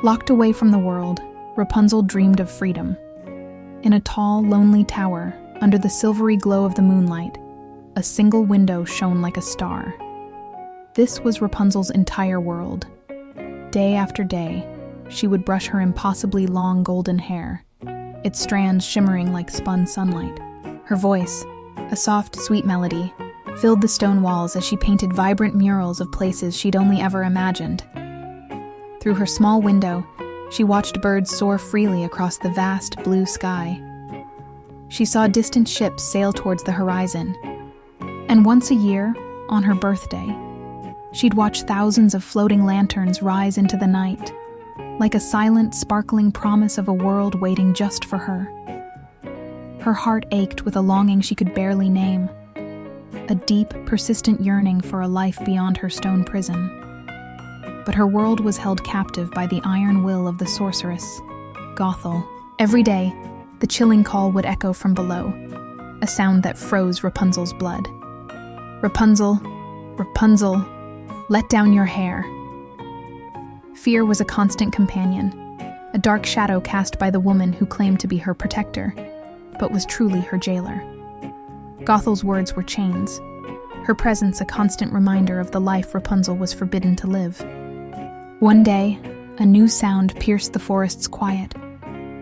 Locked away from the world, Rapunzel dreamed of freedom. In a tall, lonely tower, under the silvery glow of the moonlight, a single window shone like a star. This was Rapunzel's entire world. Day after day, she would brush her impossibly long golden hair, its strands shimmering like spun sunlight. Her voice, a soft, sweet melody, filled the stone walls as she painted vibrant murals of places she'd only ever imagined. Through her small window, she watched birds soar freely across the vast blue sky. She saw distant ships sail towards the horizon. And once a year, on her birthday, she'd watch thousands of floating lanterns rise into the night, like a silent, sparkling promise of a world waiting just for her. Her heart ached with a longing she could barely name, a deep, persistent yearning for a life beyond her stone prison. But her world was held captive by the iron will of the sorceress, Gothel. Every day, the chilling call would echo from below, a sound that froze Rapunzel's blood. Rapunzel, Rapunzel, let down your hair. Fear was a constant companion, a dark shadow cast by the woman who claimed to be her protector, but was truly her jailer. Gothel's words were chains, her presence a constant reminder of the life Rapunzel was forbidden to live. One day, a new sound pierced the forest's quiet,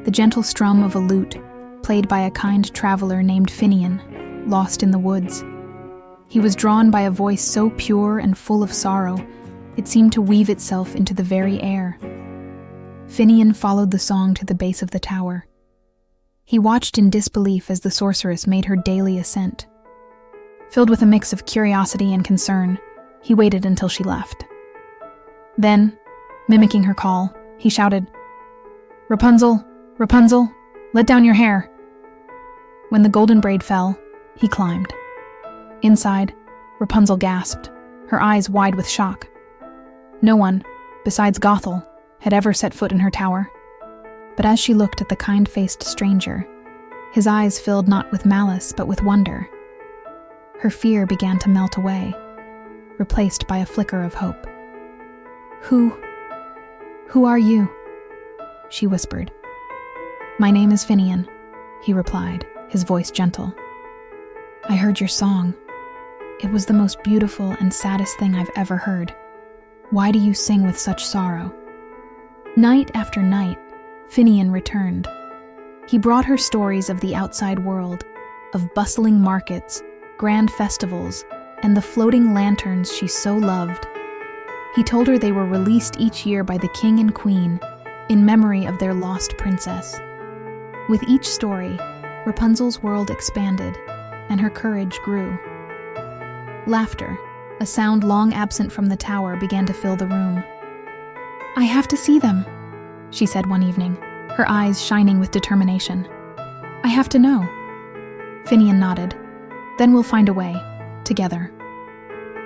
the gentle strum of a lute, played by a kind traveler named Finian, lost in the woods. He was drawn by a voice so pure and full of sorrow, it seemed to weave itself into the very air. Finian followed the song to the base of the tower. He watched in disbelief as the sorceress made her daily ascent. Filled with a mix of curiosity and concern, he waited until she left. Then, mimicking her call, he shouted, "Rapunzel, Rapunzel, let down your hair." When the golden braid fell, he climbed. Inside, Rapunzel gasped, her eyes wide with shock. No one, besides Gothel, had ever set foot in her tower. But as she looked at the kind-faced stranger, his eyes filled not with malice but with wonder. Her fear began to melt away, replaced by a flicker of hope. Who are you?" she whispered. "My name is Finian," he replied, his voice gentle. "I heard your song. It was the most beautiful and saddest thing I've ever heard. Why do you sing with such sorrow?" Night after night, Finian returned. He brought her stories of the outside world, of bustling markets, grand festivals, and the floating lanterns she so loved. He told her they were released each year by the king and queen, in memory of their lost princess. With each story, Rapunzel's world expanded, and her courage grew. Laughter, a sound long absent from the tower, began to fill the room. "I have to see them," she said one evening, her eyes shining with determination. "I have to know." Finian nodded. "Then we'll find a way, together."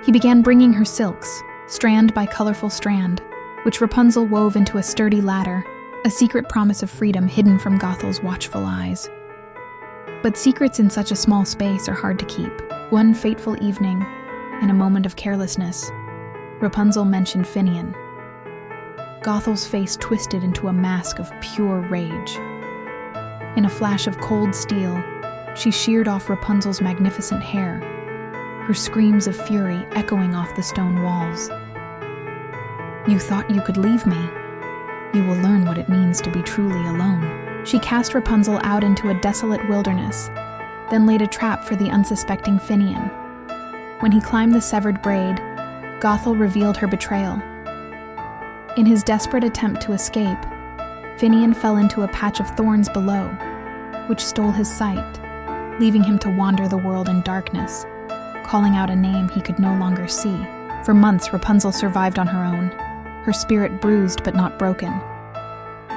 He began bringing her silks, strand by colorful strand, which Rapunzel wove into a sturdy ladder, a secret promise of freedom hidden from Gothel's watchful eyes. But secrets in such a small space are hard to keep. One fateful evening, in a moment of carelessness, Rapunzel mentioned Finian. Gothel's face twisted into a mask of pure rage. In a flash of cold steel, she sheared off Rapunzel's magnificent hair, her screams of fury echoing off the stone walls. "You thought you could leave me? You will learn what it means to be truly alone." She cast Rapunzel out into a desolate wilderness, then laid a trap for the unsuspecting Finian. When he climbed the severed braid, Gothel revealed her betrayal. In his desperate attempt to escape, Finian fell into a patch of thorns below, which stole his sight, leaving him to wander the world in darkness, calling out a name he could no longer see. For months, Rapunzel survived on her own, her spirit bruised but not broken.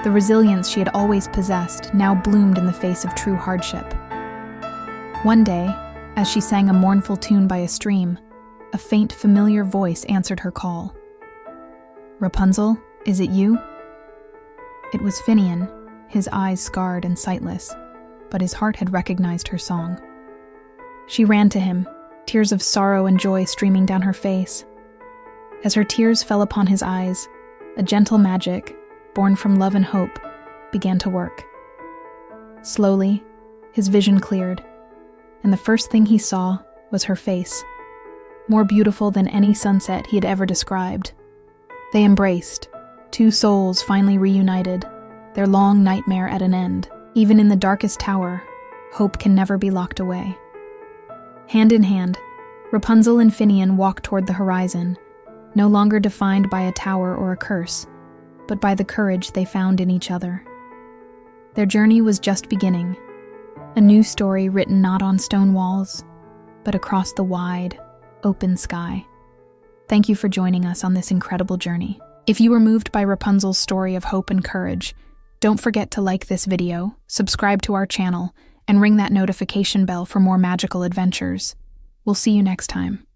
The resilience she had always possessed now bloomed in the face of true hardship. One day, as she sang a mournful tune by a stream, a faint, familiar voice answered her call. "Rapunzel, is it you?" It was Finian, his eyes scarred and sightless, but his heart had recognized her song. She ran to him, tears of sorrow and joy streaming down her face. As her tears fell upon his eyes, a gentle magic, born from love and hope, began to work. Slowly, his vision cleared, and the first thing he saw was her face, more beautiful than any sunset he had ever described. They embraced, two souls finally reunited, their long nightmare at an end. Even in the darkest tower, hope can never be locked away. Hand in hand, Rapunzel and Finian walked toward the horizon, no longer defined by a tower or a curse, but by the courage they found in each other. Their journey was just beginning, a new story written not on stone walls, but across the wide, open sky. Thank you for joining us on this incredible journey. If you were moved by Rapunzel's story of hope and courage, don't forget to like this video, subscribe to our channel, and ring that notification bell for more magical adventures. We'll see you next time.